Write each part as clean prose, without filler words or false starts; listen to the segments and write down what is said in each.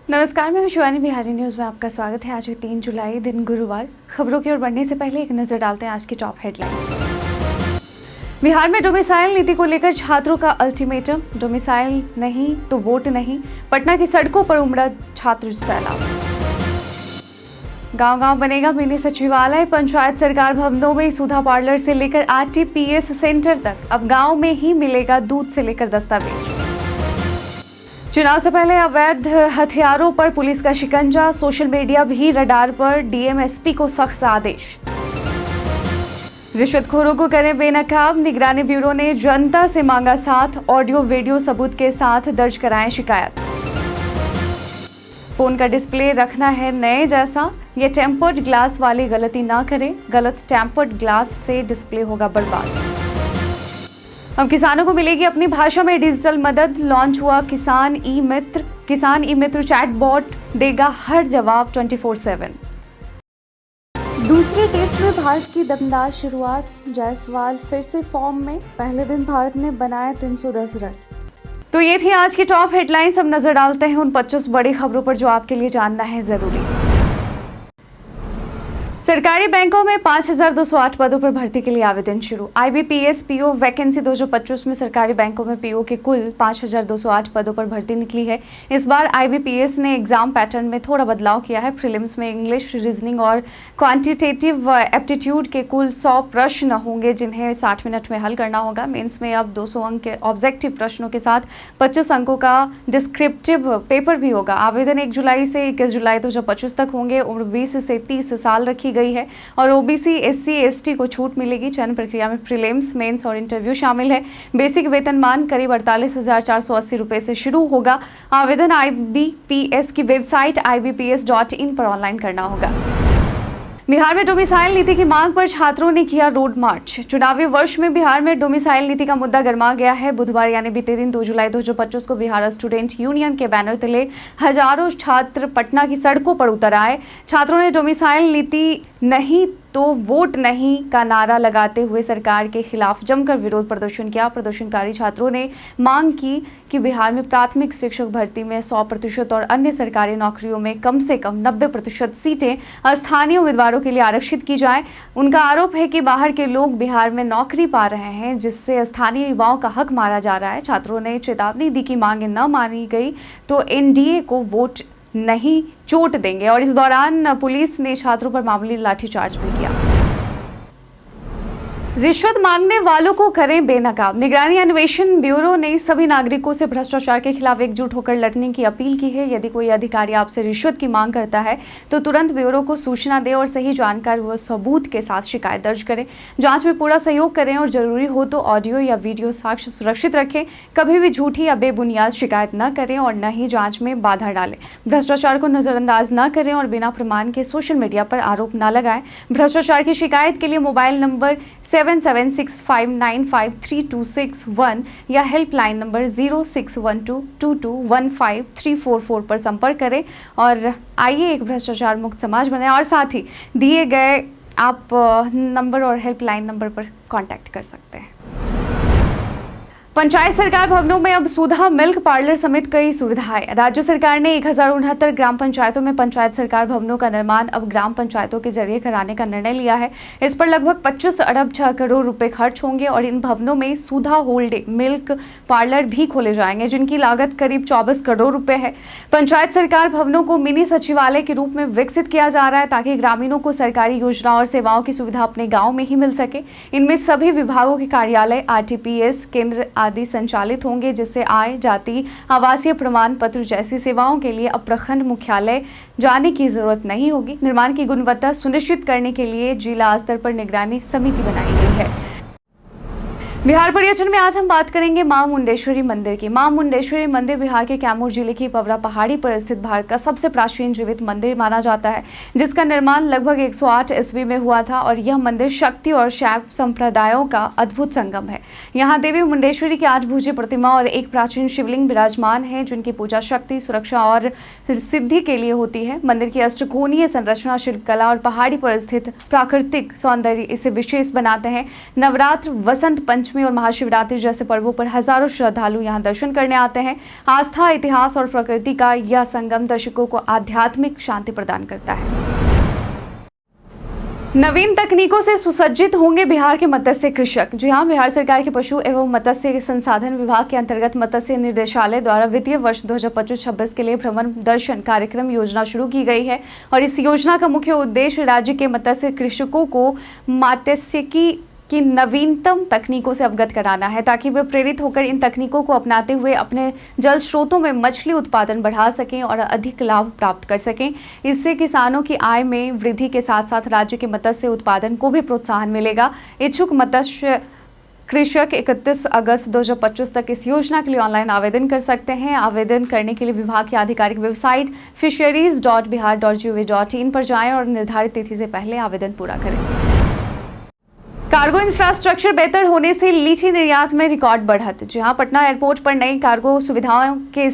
नमस्कार, मैं शिवानी बिहारी न्यूज़ में आपका स्वागत है। आज है 3 जुलाई, दिन गुरुवार। खबरों की ओर बढ़ने से पहले एक नज़र डालते हैं आज की टॉप हेडलाइंस। बिहार में डोमिसाइल नीति को लेकर छात्रों का अल्टीमेटम, डोमिसाइल नहीं तो वोट नहीं। पटना की सड़कों पर उमड़ा छात्र सैलाब। गांव-गांव बनेगा मिनी सचिवालय, पंचायत सरकार भवनों में सुधा पार्लर से लेकर आरटीपीएस सेंटर तक अब गांव में ही मिलेगा दूध से लेकर दस्तावेज। चुनाव से पहले अवैध हथियारों पर पुलिस का शिकंजा, सोशल मीडिया भी रडार पर, डीएम एसपी को सख्त आदेश। रिश्वतखोरों को करें बेनकाब, निगरानी ब्यूरो ने जनता से मांगा साथ, ऑडियो वीडियो सबूत के साथ दर्ज कराएं शिकायत। फोन का डिस्प्ले रखना है नए जैसा, ये टेम्पर्ड ग्लास वाली गलती ना करें, गलत टेम्पर्ड ग्लास से डिस्प्ले होगा बर्बाद। अब किसानों को मिलेगी अपनी भाषा में डिजिटल मदद, लॉन्च हुआ किसान ई मित्र चैटबॉट देगा हर जवाब 24/7। दूसरे टेस्ट में भारत की दमदार शुरुआत, जायसवाल फिर से फॉर्म में, पहले दिन भारत ने बनाए 310 रन। तो ये थी आज की टॉप हेडलाइंस। अब नजर डालते हैं उन 25 बड़ी खबरों पर जो आपके लिए जानना है जरूरी। सरकारी बैंकों में 5,208 पदों पर भर्ती के लिए आवेदन शुरू। आईबीपीएस पीओ वैकेंसी 2025 में सरकारी बैंकों में पीओ के कुल 5,208 पदों पर भर्ती निकली है। इस बार आईबीपीएस ने एग्जाम पैटर्न में थोड़ा बदलाव किया है। प्रीलिम्स में इंग्लिश, रीजनिंग और क्वांटिटेटिव एप्टीट्यूड के कुल 100 प्रश्न होंगे जिन्हें 60 मिनट में हल करना होगा। मेंस में अब 200 अंक के ऑब्जेक्टिव प्रश्नों के साथ 25 अंकों का डिस्क्रिप्टिव पेपर भी होगा। आवेदन 1 जुलाई से 21 जुलाई 2025 तक होंगे। उम्र 20 से 30 साल रखी गई है और ओबीसी, एससी, एसटी को छूट मिलेगी। चयन प्रक्रिया में प्रीलिम्स, मेंस और इंटरव्यू शामिल है। बेसिक वेतनमान करीब 48,480 रुपए से शुरू होगा। आवेदन आईबीपीएस की वेबसाइट ibps.in पर ऑनलाइन करना होगा। बिहार में डोमिसाइल नीति की मांग पर छात्रों ने किया रोड मार्च। चुनावी वर्ष में बिहार में डोमिसाइल नीति का मुद्दा गर्मा गया है। बुधवार यानी बीते दिन 2 जुलाई 2025 को बिहार स्टूडेंट यूनियन के बैनर तले हजारों छात्र पटना की सड़कों पर उतर आए। छात्रों ने डोमिसाइल नीति नहीं तो वोट नहीं का नारा लगाते हुए सरकार के खिलाफ जमकर विरोध प्रदर्शन किया। प्रदर्शनकारी छात्रों ने मांग की कि बिहार में प्राथमिक शिक्षक भर्ती में 100% और अन्य सरकारी नौकरियों में कम से कम 90% सीटें स्थानीय उम्मीदवारों के लिए आरक्षित की जाएं। उनका आरोप है कि बाहर के लोग बिहार में नौकरी पा रहे हैं जिससे स्थानीय युवाओं का हक मारा जा रहा है। छात्रों ने चेतावनी दी कि मांगे न मानी गई तो एनडीए को वोट नहीं चोट देंगे और इस दौरान पुलिस ने छात्रों पर मामूली लाठीचार्ज भी किया। रिश्वत मांगने वालों को करें बेनकाब, निगरानी अन्वेषण ब्यूरो ने सभी नागरिकों से भ्रष्टाचार के खिलाफ एकजुट होकर लड़ने की अपील की है। यदि कोई अधिकारी आपसे रिश्वत की मांग करता है तो तुरंत ब्यूरो को सूचना दें और सही जानकारी व सबूत के साथ शिकायत दर्ज करें। जांच में पूरा सहयोग करें और जरूरी हो तो ऑडियो या वीडियो साक्ष्य सुरक्षित रखें। कभी भी झूठी या बेबुनियाद शिकायत न करें और न ही जाँच में बाधा डालें। भ्रष्टाचार को नजरअंदाज न करें और बिना प्रमाण के सोशल मीडिया पर आरोप न लगाएं। भ्रष्टाचार की शिकायत के लिए मोबाइल नंबर 7765953261 या हेल्पलाइन नंबर 0612221534 पर संपर्क करें। और आइए एक भ्रष्टाचार मुक्त समाज बनाएं और साथ ही दिए गए आप नंबर और हेल्पलाइन नंबर पर कांटेक्ट कर सकते हैं। पंचायत सरकार भवनों में अब सुधा मिल्क पार्लर समेत कई सुविधाएं। राज्य सरकार ने 1069 ग्राम पंचायतों में पंचायत सरकार भवनों का निर्माण अब ग्राम पंचायतों के जरिए कराने का निर्णय लिया है। इस पर लगभग 25 अरब 6 करोड़ रुपए खर्च होंगे और इन भवनों में सुधा होल्डिंग मिल्क पार्लर भी खोले जाएंगे जिनकी लागत करीब 24 करोड़ रुपए है। पंचायत सरकार भवनों को मिनी सचिवालय के रूप में विकसित किया जा रहा है ताकि ग्रामीणों को सरकारी योजनाओं और सेवाओं की सुविधा अपने गाँव में ही मिल सके। इनमें सभी विभागों के कार्यालय, आरटीपीएस केंद्र आदि संचालित होंगे जिससे आय, जाति, आवासीय प्रमाण पत्र जैसी सेवाओं के लिए अब प्रखंड मुख्यालय जाने की जरूरत नहीं होगी। निर्माण की गुणवत्ता सुनिश्चित करने के लिए जिला स्तर पर निगरानी समिति बनाई गई है। बिहार पर्यटन में आज हम बात करेंगे मां मुंडेश्वरी मंदिर की। मां मुंडेश्वरी मंदिर बिहार के कैमूर जिले की पवरा पहाड़ी पर स्थित भारत का सबसे प्राचीन जीवित मंदिर माना जाता है जिसका निर्माण लगभग 108 ईस्वी में हुआ था और यह मंदिर शक्ति और शैव संप्रदायों का अद्भुत संगम है। यहाँ देवी मुंडेश्वरी की 8 भुजी प्रतिमा और एक प्राचीन शिवलिंग विराजमान है जिनकी पूजा शक्ति, सुरक्षा और सिद्धि के लिए होती है। मंदिर की अष्टकोणीय संरचना, शिल्पकला और पहाड़ी पर स्थित प्राकृतिक सौंदर्य इसे विशेष बनाते हैं। नवरात्र, वसंत पंचमी पंचमी और महाशिवरात्रि जैसे पर्वों पर हजारों श्रद्धालु यहां दर्शन करने आते हैं। आस्था, इतिहास और प्रकृति का यह संगम दर्शकों को आध्यात्मिक शांति प्रदान करता है। नवीन तकनीकों से सुसज्जित होंगे बिहार के मत्स्य कृषक। जी हां, बिहार सरकार के पशु एवं मत्स्य संसाधन विभाग के अंतर्गत मत्स्य निर्देशालय द्वारा वित्तीय वर्ष 2025-26 के लिए भ्रमण दर्शन कार्यक्रम योजना शुरू की गई है और इस योजना का मुख्य उद्देश्य राज्य के मत्स्य कृषकों को मात्स्यिकी की नवीनतम तकनीकों से अवगत कराना है, ताकि वे प्रेरित होकर इन तकनीकों को अपनाते हुए अपने जल स्रोतों में मछली उत्पादन बढ़ा सकें और अधिक लाभ प्राप्त कर सकें। इससे किसानों की आय में वृद्धि के साथ साथ राज्य के मत्स्य उत्पादन को भी प्रोत्साहन मिलेगा। इच्छुक मत्स्य कृषक 31 अगस्त 2025 तक इस योजना के लिए ऑनलाइन आवेदन कर सकते हैं। आवेदन करने के लिए विभाग की आधिकारिक वेबसाइट fisheries.bihar.gov.in पर जाएं और निर्धारित तिथि से पहले आवेदन पूरा करें। कार्गो इंफ्रास्ट्रक्चर बेहतर होने से लीची निर्यात में रिकॉर्ड बढ़त। जहां पटना एयरपोर्ट पर नई कार्गो सुविधाओं के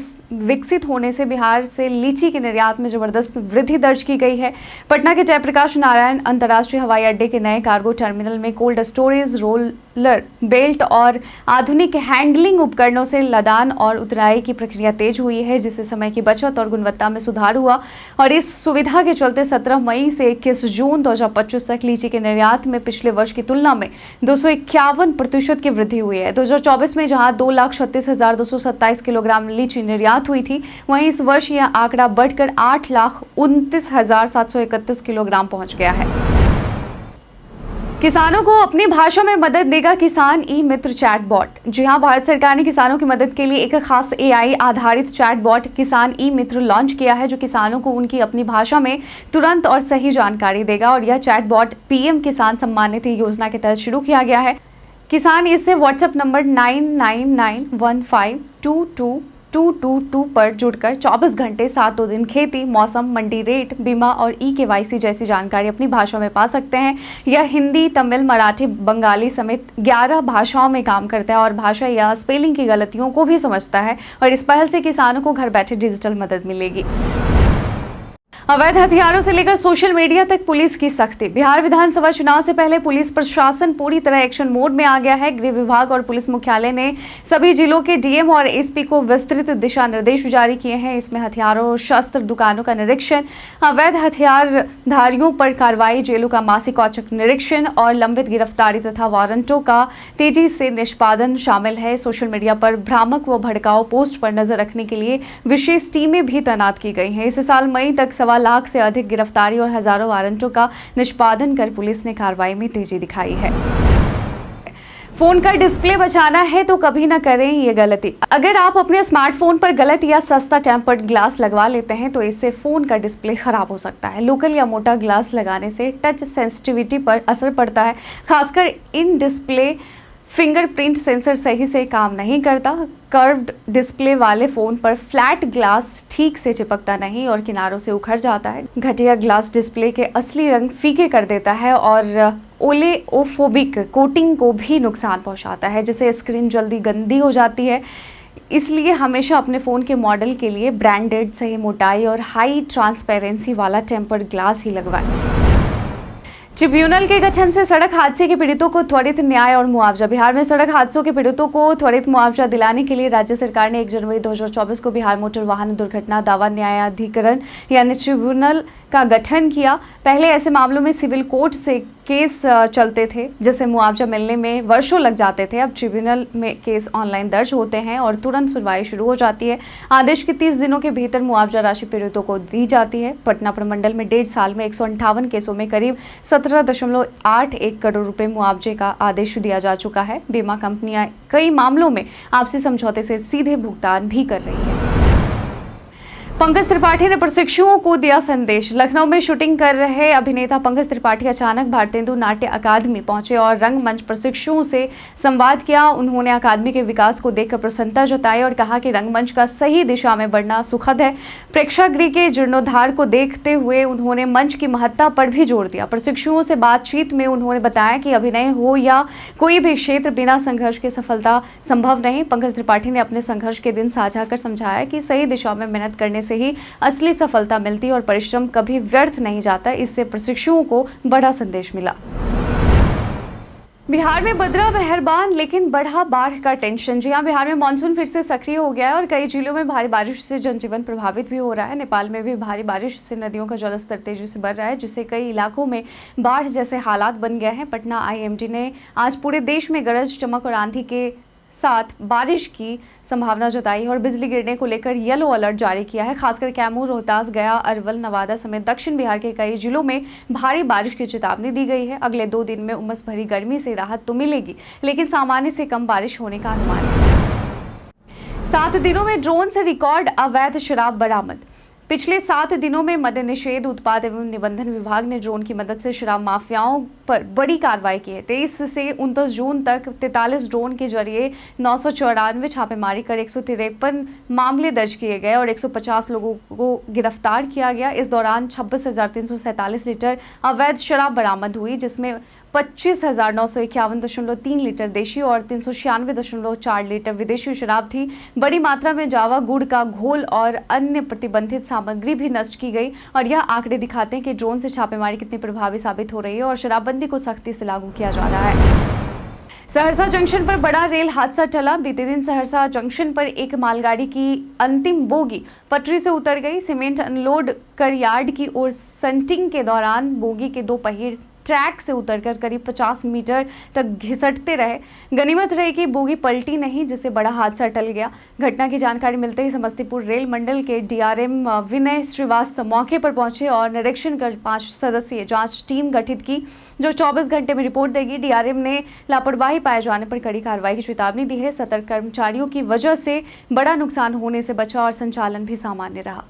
विकसित होने से बिहार से लीची के निर्यात में जबरदस्त वृद्धि दर्ज की गई है। पटना के जयप्रकाश नारायण अंतर्राष्ट्रीय हवाई अड्डे के नए कार्गो टर्मिनल में कोल्ड स्टोरेज, रोलर बेल्ट और आधुनिक हैंडलिंग उपकरणों से लदान और उतराई की प्रक्रिया तेज हुई है, जिससे समय की बचत और गुणवत्ता में सुधार हुआ। और इस सुविधा के चलते 17 मई से 21 जून 2025 तक लीची के निर्यात में पिछले वर्ष की तुलना में 251% की वृद्धि हुई है। 2024 में जहां 2,36,227 किलोग्राम लीची निर्यात हुई थी, वहीं इस वर्ष यह आंकड़ा बढ़कर 8,29,731 किलोग्राम पहुंच गया है। किसानों को अपनी भाषा में मदद देगा किसान ई मित्र चैटबॉट। जी हां, भारत सरकार ने किसानों की मदद के लिए एक खास AI आधारित चैटबॉट किसान ई मित्र लॉन्च किया है, जो किसानों को उनकी अपनी भाषा में तुरंत और सही जानकारी देगा। और यह चैटबॉट PM किसान सम्मान निधि योजना के तहत शुरू किया गया है। किसान इससे व्हाट्सएप नंबर 9991522222 पर जुड़कर 24 घंटे 7 दिन खेती, मौसम, मंडी रेट, बीमा और eKYC जैसी जानकारी अपनी भाषा में पा सकते हैं। यह हिंदी, तमिल, मराठी, बंगाली समेत 11 भाषाओं में काम करता है और भाषा या स्पेलिंग की गलतियों को भी समझता है। और इस पहल से किसानों को घर बैठे डिजिटल मदद मिलेगी। अवैध हथियारों से लेकर सोशल मीडिया तक पुलिस की सख्ती। बिहार विधानसभा चुनाव से पहले पुलिस प्रशासन पूरी तरह एक्शन मोड में आ गया है। गृह विभाग और पुलिस मुख्यालय ने सभी जिलों के DM और SP को विस्तृत दिशा निर्देश जारी किए हैं। इसमें हथियारों और शस्त्र दुकानों का निरीक्षण, अवैध हथियारधारियों पर कार्रवाई, जेलों का मासिक औचक निरीक्षण और लंबित गिरफ्तारी तथा वारंटों का तेजी से निष्पादन शामिल है। सोशल मीडिया पर भ्रामक व भड़काऊ पोस्ट पर नजर रखने के लिए विशेष टीमें भी तैनात की गई हैं। इस साल मई तक 1.25 लाख से अधिक गिरफ्तारी और हजारों वारंटों का निष्पादन कर पुलिस ने कार्रवाई में तेजी दिखाई है। फोन का डिस्प्ले बचाना है तो कभी ना करें ये गलती। अगर आप अपने स्मार्टफोन पर गलत या सस्ता टेम्पर्ड ग्लास लगवा लेते हैं तो इससे फोन का डिस्प्ले खराब हो सकता है। लोकल या मोटा ग्लास लगाने से टच सेंसिटिविटी पर असर पड़ता है। खासकर इन डिस्प्ले फिंगरप्रिंट सेंसर सही से काम नहीं करता। कर्व्ड डिस्प्ले वाले फ़ोन पर फ्लैट ग्लास ठीक से चिपकता नहीं और किनारों से उखड़ जाता है। घटिया ग्लास डिस्प्ले के असली रंग फीके कर देता है और ओलेओफोबिक कोटिंग को भी नुकसान पहुंचाता है, जिससे स्क्रीन जल्दी गंदी हो जाती है। इसलिए हमेशा अपने फ़ोन के मॉडल के लिए ब्रांडेड, सही मोटाई और हाई ट्रांसपेरेंसी वाला टेम्पर्ड ग्लास ही लगवाएं। ट्रिब्यूनल के गठन से सड़क हादसे के पीड़ितों को त्वरित न्याय और मुआवजा। बिहार में सड़क हादसों के पीड़ितों को त्वरित मुआवजा दिलाने के लिए राज्य सरकार ने 1 जनवरी 2024 को बिहार मोटर वाहन दुर्घटना दावा न्यायाधिकरण यानी ट्रिब्यूनल का गठन किया। पहले ऐसे मामलों में सिविल कोर्ट से केस चलते थे, जिससे मुआवजा मिलने में वर्षों लग जाते थे। अब ट्रिब्यूनल में केस ऑनलाइन दर्ज होते हैं और तुरंत सुनवाई शुरू हो जाती है। आदेश के 30 दिनों के भीतर मुआवजा राशि पीड़ितों को दी जाती है। पटना प्रमंडल में 1.5 साल में 158 केसों में करीब 17.81 करोड़ रुपए मुआवजे का आदेश दिया जा चुका है। बीमा कंपनियां कई मामलों में आपसी समझौते से सीधे भुगतान भी कर रही है। पंकज त्रिपाठी ने प्रशिक्षुओं को दिया संदेश। लखनऊ में शूटिंग कर रहे अभिनेता पंकज त्रिपाठी अचानक भारतेंदु नाट्य अकादमी पहुंचे और रंगमंच प्रशिक्षुओं से संवाद किया। उन्होंने अकादमी के विकास को देखकर प्रसन्नता जताई और कहा कि रंगमंच का सही दिशा में बढ़ना सुखद है। प्रेक्षागृह के जीर्णोद्धार को देखते हुए उन्होंने मंच की महत्ता पर भी जोर दिया। प्रशिक्षुओं से बातचीत में उन्होंने बताया कि अभिनय हो या कोई भी क्षेत्र, बिना संघर्ष के सफलता संभव नहीं। पंकज त्रिपाठी ने अपने संघर्ष के दिन साझा कर समझाया कि सही दिशा में मेहनत करने से ही असली सफलता मिलती है और परिश्रम कभी व्यर्थ नहीं जाता। इससे प्रशिक्षुओं को बड़ा संदेश मिला। बिहार में बदरा मेहरबान लेकिन बढ़ा बाढ़ का टेंशन। जी हां, बिहार में मानसून फिर से सक्रिय हो गया है और कई जिलों में भारी बारिश से जनजीवन प्रभावित भी हो रहा है। नेपाल में भी भारी बारिश से नदियों का जलस्तर तेजी से बढ़ रहा है, जिससे कई इलाकों में बाढ़ जैसे हालात बन गए हैं। पटना आईएमडी ने आज पूरे देश में गरज चमक और आंधी के साथ बारिश की संभावना जताई और बिजली गिरने को लेकर येलो अलर्ट जारी किया है। खासकर कैमूर, रोहतास, गया, अरवल, नवादा समेत दक्षिण बिहार के कई जिलों में भारी बारिश की चेतावनी दी गई है। अगले 2 दिन में उमस भरी गर्मी से राहत तो मिलेगी, लेकिन सामान्य से कम बारिश होने का अनुमान है। 7 दिनों में ड्रोन से रिकॉर्ड अवैध शराब बरामद। पिछले 7 दिनों में मद्य निषेध, उत्पाद एवं निबंधन विभाग ने ड्रोन की मदद से शराब माफियाओं पर बड़ी कार्रवाई की है। 23 से 29 जून तक 43 ड्रोन के जरिए 994 छापेमारी कर 153 मामले दर्ज किए गए और 150 लोगों को गिरफ्तार किया गया। इस दौरान 26,347 लीटर अवैध शराब बरामद हुई, जिसमें 25,951.3 लीटर देशी और 396.4 लीटर विदेशी शराब थी। बड़ी मात्रा में जावा, गुड़ का घोल और अन्य प्रतिबंधित सामग्री भी नष्ट की गई और यह आंकड़े दिखाते हैं कि ड्रोन से छापेमारी कितनी प्रभावी साबित हो रही है और शराबबंदी को सख्ती से लागू किया जा रहा है। सहरसा जंक्शन पर बड़ा रेल हादसा टला। बीते दिन सहरसा जंक्शन पर एक मालगाड़ी की अंतिम बोगी पटरी से उतर गई। सीमेंट अनलोड कर यार्ड की ओर संटिंग के दौरान बोगी के 2 पहिए ट्रैक से उतरकर करीब 50 मीटर तक घिसटते रहे। गनीमत रही कि बोगी पलटी नहीं, जिससे बड़ा हादसा टल गया। घटना की जानकारी मिलते ही समस्तीपुर रेल मंडल के डीआरएम विनय श्रीवास्तव मौके पर पहुंचे और निरीक्षण कर 5 सदस्यीय जांच टीम गठित की, जो 24 घंटे में रिपोर्ट देगी। डीआरएम ने लापरवाही पाए जाने पर कड़ी कार्रवाई की चेतावनी दी है। सतर्क कर्मचारियों की वजह से बड़ा नुकसान होने से बचा और संचालन भी सामान्य रहा।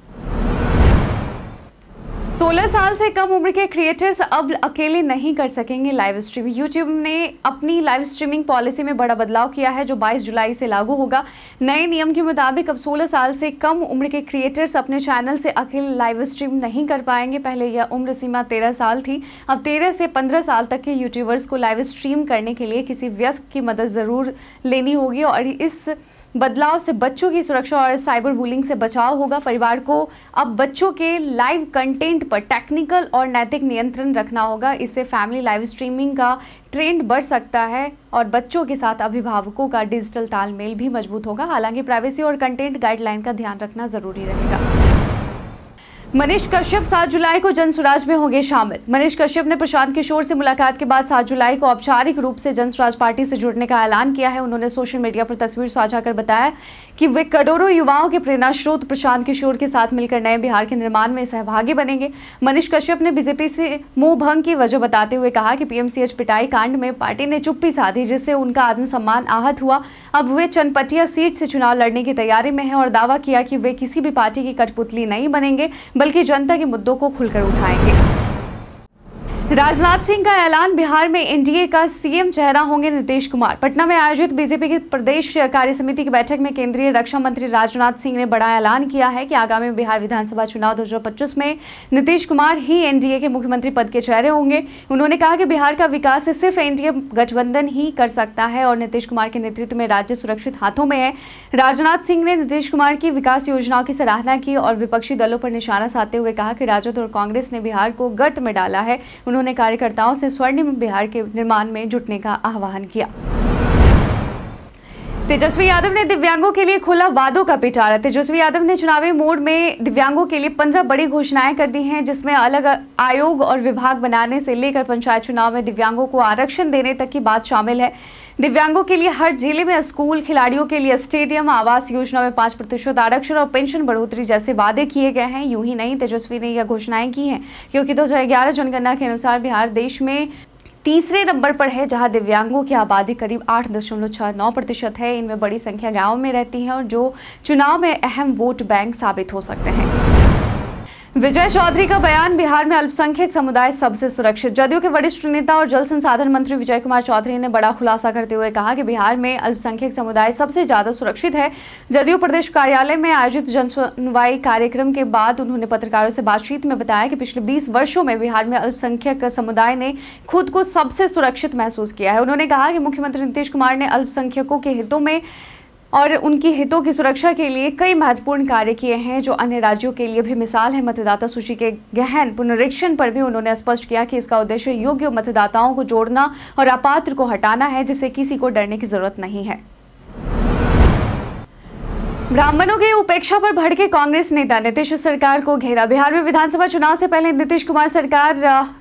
16 साल से कम उम्र के क्रिएटर्स अब अकेले नहीं कर सकेंगे लाइव स्ट्रीमिंग। यूट्यूब ने अपनी लाइव स्ट्रीमिंग पॉलिसी में बड़ा बदलाव किया है, जो 22 जुलाई से लागू होगा। नए नियम के मुताबिक अब 16 साल से कम उम्र के क्रिएटर्स अपने चैनल से अकेले लाइव स्ट्रीम नहीं कर पाएंगे। पहले यह उम्र सीमा 13 साल थी। अब 13 से 15 साल तक के यूट्यूबर्स को लाइव स्ट्रीम करने के लिए किसी वयस्क की मदद ज़रूर लेनी होगी और इस बदलाव से बच्चों की सुरक्षा और साइबर बुलिंग से बचाव होगा। परिवार को अब बच्चों के लाइव कंटेंट पर टेक्निकल और नैतिक नियंत्रण रखना होगा। इससे फैमिली लाइव स्ट्रीमिंग का ट्रेंड बढ़ सकता है और बच्चों के साथ अभिभावकों का डिजिटल तालमेल भी मजबूत होगा। हालांकि प्राइवेसी और कंटेंट गाइडलाइन का ध्यान रखना जरूरी रहेगा। मनीष कश्यप 7 जुलाई को जनसुराज में होंगे शामिल। मनीष कश्यप ने प्रशांत किशोर से मुलाकात के बाद 7 जुलाई को औपचारिक रूप से जनसुराज पार्टी से जुड़ने का ऐलान किया है। उन्होंने सोशल मीडिया पर तस्वीर साझा कर बताया कि वे करोड़ों युवाओं के प्रेरणा स्रोत प्रशांत किशोर के साथ मिलकर नए बिहार के निर्माण में सहभागी बनेंगे। मनीष कश्यप ने बीजेपी से मुंह भंग की वजह बताते हुए कहा कि पीएमसीएच पिटाई कांड में पार्टी ने चुप्पी साधी, जिससे उनका आत्मसम्मान आहत हुआ। अब वे चनपटिया सीट से चुनाव लड़ने की तैयारी में हैं और दावा किया कि वे किसी भी पार्टी की कठपुतली नहीं बनेंगे, बल्कि जनता के मुद्दों को खुलकर उठाएंगे। राजनाथ सिंह का ऐलान, बिहार में एनडीए का सीएम चेहरा होंगे नीतीश कुमार। पटना में आयोजित बीजेपी की प्रदेश कार्य समिति की बैठक में केंद्रीय रक्षा मंत्री राजनाथ सिंह ने बड़ा ऐलान किया है कि आगामी बिहार विधानसभा चुनाव 2025 में नीतीश कुमार ही एनडीए के मुख्यमंत्री पद के चेहरे होंगे। उन्होंने कहा कि बिहार का विकास सिर्फ एनडीए गठबंधन ही कर सकता है और नीतीश कुमार के नेतृत्व में राज्य सुरक्षित हाथों में है। राजनाथ सिंह ने नीतीश कुमार की विकास योजनाओं की सराहना की और विपक्षी दलों पर निशाना साधते हुए कहा कि राजद और कांग्रेस ने बिहार को गर्त में डाला है। उन्होंने कार्यकर्ताओं से स्वर्णिम बिहार के निर्माण में जुटने का आह्वान किया। तेजस्वी यादव ने दिव्यांगों के लिए खोला वादों का पिटारा। तेजस्वी यादव ने चुनावी मोड में दिव्यांगों के लिए 15 बड़ी घोषणाएं कर दी हैं, जिसमें अलग आयोग और विभाग बनाने से लेकर पंचायत चुनाव में दिव्यांगों को आरक्षण देने तक की बात शामिल है। दिव्यांगों के लिए हर जिले में स्कूल, खिलाड़ियों के लिए स्टेडियम, आवास योजना में 5% आरक्षण और पेंशन बढ़ोतरी जैसे वादे किए गए हैं। यूं ही नहीं, तेजस्वी ने यह घोषणाएं की हैं क्योंकि 2011 जनगणना के अनुसार बिहार देश में तीसरे नंबर पर है, जहां दिव्यांगों की आबादी करीब 8.69% है। इनमें बड़ी संख्या गाँव में रहती है और जो चुनाव में अहम वोट बैंक साबित हो सकते हैं। विजय चौधरी का बयान, बिहार में अल्पसंख्यक समुदाय सबसे सुरक्षित। जदयू के वरिष्ठ नेता और जल संसाधन मंत्री विजय कुमार चौधरी ने बड़ा खुलासा करते हुए कहा कि बिहार में अल्पसंख्यक समुदाय सबसे ज्यादा सुरक्षित है। जदयू प्रदेश कार्यालय में आयोजित जनसुनवाई कार्यक्रम के बाद उन्होंने पत्रकारों से बातचीत में बताया कि पिछले 20 वर्षों में बिहार में अल्पसंख्यक समुदाय ने खुद को सबसे सुरक्षित महसूस किया है। उन्होंने कहा कि मुख्यमंत्री नीतीश कुमार ने अल्पसंख्यकों के हितों में और उनकी हितों की सुरक्षा के लिए कई महत्वपूर्ण कार्य किए हैं जो अन्य राज्यों के लिए भी मिसाल है। मतदाता सूची के गहन पुनरीक्षण पर भी उन्होंने स्पष्ट किया कि इसका उद्देश्य योग्य मतदाताओं को जोड़ना और अपात्र को हटाना है, जिससे किसी को डरने की जरूरत नहीं है। ब्राह्मणों की उपेक्षा पर भड़के कांग्रेस नेता नीतीश सरकार को घेरा। बिहार में विधानसभा चुनाव से पहले नीतीश कुमार सरकार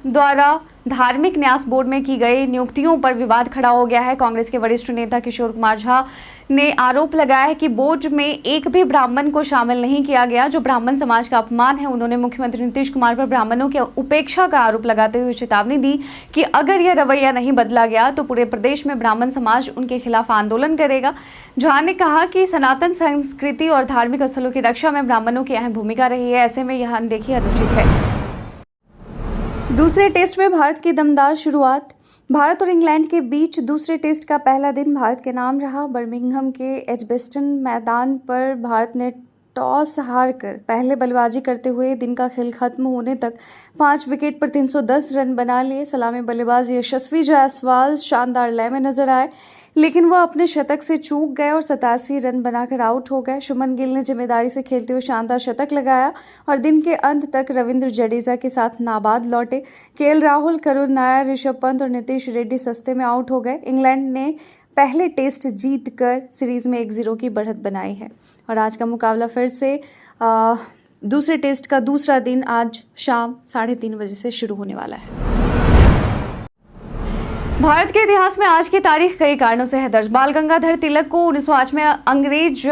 द्वारा धार्मिक न्यास बोर्ड में की गई नियुक्तियों पर विवाद खड़ा हो गया है। कांग्रेस के वरिष्ठ नेता किशोर कुमार झा ने आरोप लगाया है कि बोर्ड में एक भी ब्राह्मण को शामिल नहीं किया गया, जो ब्राह्मण समाज का अपमान है। उन्होंने मुख्यमंत्री नीतीश कुमार पर ब्राह्मणों की उपेक्षा का आरोप लगाते हुए चेतावनी दी कि अगर यह रवैया नहीं बदला गया तो पूरे प्रदेश में ब्राह्मण समाज उनके खिलाफ आंदोलन करेगा। झा ने कहा कि सनातन संस्कृति और धार्मिक स्थलों की रक्षा में ब्राह्मणों की अहम भूमिका रही है, ऐसे में यह अनदेखी अनुचित है। दूसरे टेस्ट में भारत की दमदार शुरुआत। भारत और इंग्लैंड के बीच दूसरे टेस्ट का पहला दिन भारत के नाम रहा। बर्मिंघम के एजबेस्टन मैदान पर भारत ने टॉस हारकर पहले बल्लेबाजी करते हुए दिन का खेल खत्म होने तक 5 विकेट पर 310 रन बना लिए। सलामी बल्लेबाज यशस्वी जायसवाल शानदार लय में नजर आए, लेकिन वह अपने शतक से चूक गए और 87 रन बनाकर आउट हो गए। शुभमन गिल ने जिम्मेदारी से खेलते हुए शानदार शतक लगाया और दिन के अंत तक रविंद्र जडेजा के साथ नाबाद लौटे। केएल राहुल, करुण नायर, ऋषभ पंत और नीतीश रेड्डी सस्ते में आउट हो गए। इंग्लैंड ने पहले टेस्ट जीतकर सीरीज में 1-0 की बढ़त बनाई है और आज का मुकाबला फिर से दूसरे टेस्ट का दूसरा दिन आज शाम 3:30 बजे से शुरू होने वाला है। भारत के इतिहास में आज की तारीख कई कारणों से है दर्ज। बाल गंगाधर तिलक को 1908 में अंग्रेज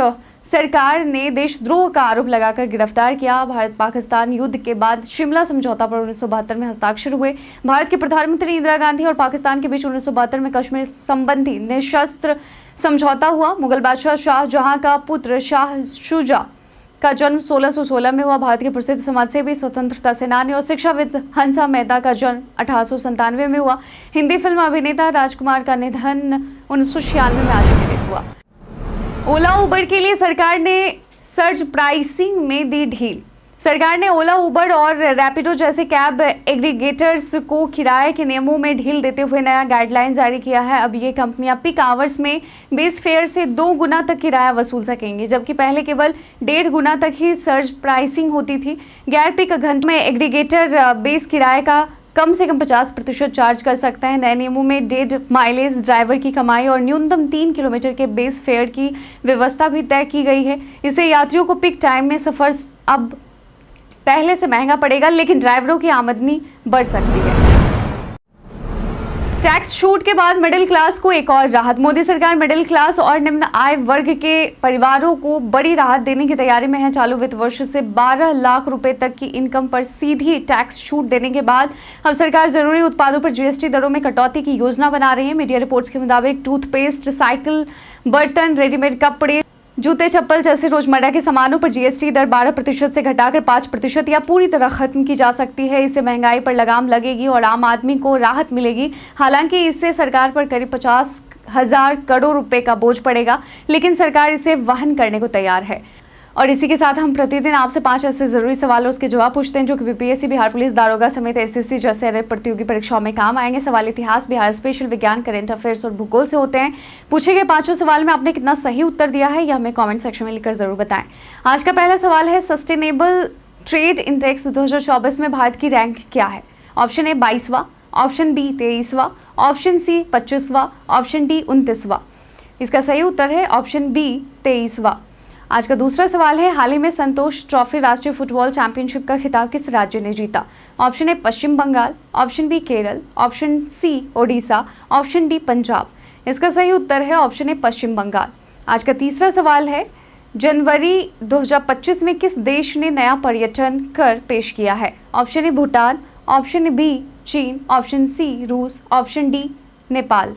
सरकार ने देशद्रोह का आरोप लगाकर गिरफ्तार किया। भारत पाकिस्तान युद्ध के बाद शिमला समझौता पर 1972 में हस्ताक्षर हुए। भारत के प्रधानमंत्री इंदिरा गांधी और पाकिस्तान के बीच 1972 में कश्मीर संबंधी निशस्त्र समझौता हुआ। मुगल बादशाह शाहजहां का पुत्र शाह शुजा का जन्म 1616 में हुआ। भारत के प्रसिद्ध समाजसेवी, स्वतंत्रता सेनानी और शिक्षाविद हंसा मेहता का जन्म 1897 में हुआ। हिंदी फिल्म अभिनेता राजकुमार का निधन 1996 में आज के दिन हुआ। ओला उबर के लिए सरकार ने सर्ज प्राइसिंग में दी ढील। सरकार ने ओला, उबर और रैपिडो जैसे कैब एग्रीगेटर्स को किराए के नियमों में ढील देते हुए नया गाइडलाइन जारी किया है। अब ये कंपनियां पीक आवर्स में बेस फेयर से 2 गुना तक किराया वसूल सकेंगी, जबकि पहले केवल 1.5 गुना तक ही सर्ज प्राइसिंग होती थी। गैर पीक घंटे में एग्रीगेटर बेस किराए का कम से कम 50% चार्ज कर सकता है। नए नियमों में डेड माइलेज, ड्राइवर की कमाई और न्यूनतम 3 किलोमीटर के बेस फेयर की व्यवस्था भी तय की गई है। इससे यात्रियों को पीक टाइम में सफर अब पहले से महंगा पड़ेगा, लेकिन ड्राइवरों की आमदनी बढ़ सकती है। टैक्स छूट के बाद मिडिल क्लास को एक और राहत। मोदी सरकार मिडिल क्लास और निम्न आय वर्ग के परिवारों को बड़ी राहत देने की तैयारी में है। चालू वित्त वर्ष से 12 लाख रुपए तक की इनकम पर सीधी टैक्स छूट देने के बाद अब सरकार जरूरी उत्पादों पर जीएसटी दरों में कटौती की योजना बना रही है। मीडिया रिपोर्ट्स के मुताबिक टूथपेस्ट, साइकिल, बर्तन, रेडीमेड कपड़े, जूते, चप्पल जैसे रोजमर्रा के सामानों पर जीएसटी दर 12% से घटाकर 5% या पूरी तरह खत्म की जा सकती है। इससे महंगाई पर लगाम लगेगी और आम आदमी को राहत मिलेगी। हालांकि इससे सरकार पर करीब 50,000 करोड़ रुपए का बोझ पड़ेगा, लेकिन सरकार इसे वहन करने को तैयार है। और इसी के साथ हम प्रतिदिन आपसे 5 ऐसे जरूरी सवाल और उसके जवाब पूछते हैं जो कि बीपीएससी, बिहार पुलिस दारोगा समेत एसएससी जैसे अन्य प्रतियोगी परीक्षाओं में काम आएंगे। सवाल इतिहास, बिहार स्पेशल, विज्ञान, करंट अफेयर्स और भूगोल से होते हैं। पूछे गए 5 सवाल में आपने कितना सही उत्तर दिया है यह हमें कमेंट सेक्शन में लिखकर जरूर बताएं। आज का पहला सवाल है, सस्टेनेबल ट्रेड इंडेक्स 2024 में भारत की रैंक क्या है? ऑप्शन ए 22वां, ऑप्शन बी 23वां, ऑप्शन सी 25वां, ऑप्शन डी 29वां। इसका सही उत्तर है ऑप्शन बी 23वां। आज का दूसरा सवाल है, हाल ही में संतोष ट्रॉफी राष्ट्रीय फुटबॉल चैंपियनशिप का खिताब किस राज्य ने जीता? Option A Paschim Bangal, option B Kerala, option C Odisha, option D Punjab. इसका सही उत्तर है ऑप्शन ए पश्चिम बंगाल। आज का तीसरा सवाल है, जनवरी 2025 में किस देश ने नया पर्यटन कर पेश किया है? Option A Bhutan, option B चीन, ऑप्शन सी रूस, ऑप्शन डी नेपाल।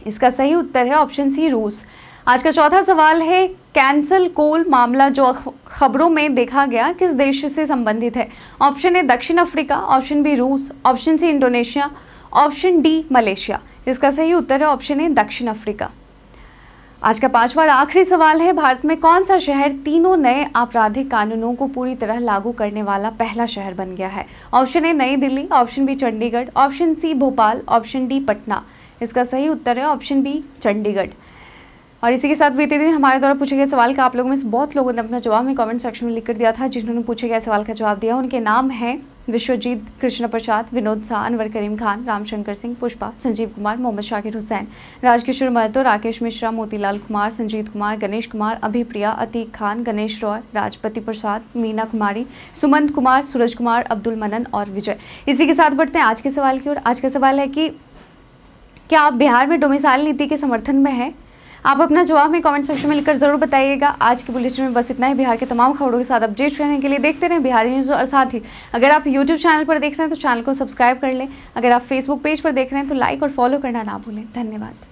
इसका सही उत्तर है ऑप्शन सी रूस। आज का चौथा सवाल है, कैंसल कोल मामला जो खबरों में देखा गया किस देश से संबंधित है? ऑप्शन ए दक्षिण अफ्रीका, ऑप्शन बी रूस, option C Indonesia, option D Malaysia. इसका सही उत्तर है ऑप्शन ए दक्षिण अफ्रीका। आज का 5वां और आखिरी सवाल है, भारत में कौन सा शहर तीनों नए आपराधिक कानूनों को पूरी तरह लागू करने वाला पहला शहर बन गया है? Option A New Delhi, option B Chandigarh, option C Bhopal, option D Patna. इसका सही उत्तर है ऑप्शन बी चंडीगढ़। और इसी के साथ बीते दिन हमारे द्वारा पूछे गए सवाल का आप लोगों में से बहुत लोगों ने अपना जवाब में कमेंट सेक्शन में लिखकर दिया था। जिन्होंने पूछे गए सवाल का जवाब दिया उनके नाम हैं विश्वजीत कृष्ण प्रसाद, विनोद शाह, अनवर करीम खान, रामशंकर सिंह, पुष्पा, संजीव कुमार, मोहम्मद शाकिर हुसैन, राजकिशोर महतो, राकेश मिश्रा, मोतीलाल कुमार, संजीत कुमार, गणेश कुमार, अभिप्रिया, अतीक खान, गणेश रॉय, राजपति प्रसाद, मीना कुमारी, सुमंत कुमार, सूरज कुमार, अब्दुल मनन और विजय। इसी के साथ बढ़ते हैं आज के सवाल की ओर। आज का सवाल है कि क्या आप बिहार में डोमिसाइल नीति के समर्थन में हैं? आप अपना जवाब में कमेंट सेक्शन में लिखकर जरूर बताइएगा। आज की बुलेटिन में बस इतना ही। बिहार के तमाम खबरों के साथ अपडेट रहने के लिए देखते रहें बिहारी न्यूज़। और साथ ही अगर आप यूट्यूब चैनल पर देख रहे हैं तो चैनल को सब्सक्राइब कर लें। अगर आप फेसबुक पेज पर देख रहे हैं तो लाइक और फॉलो करना ना भूलें। धन्यवाद।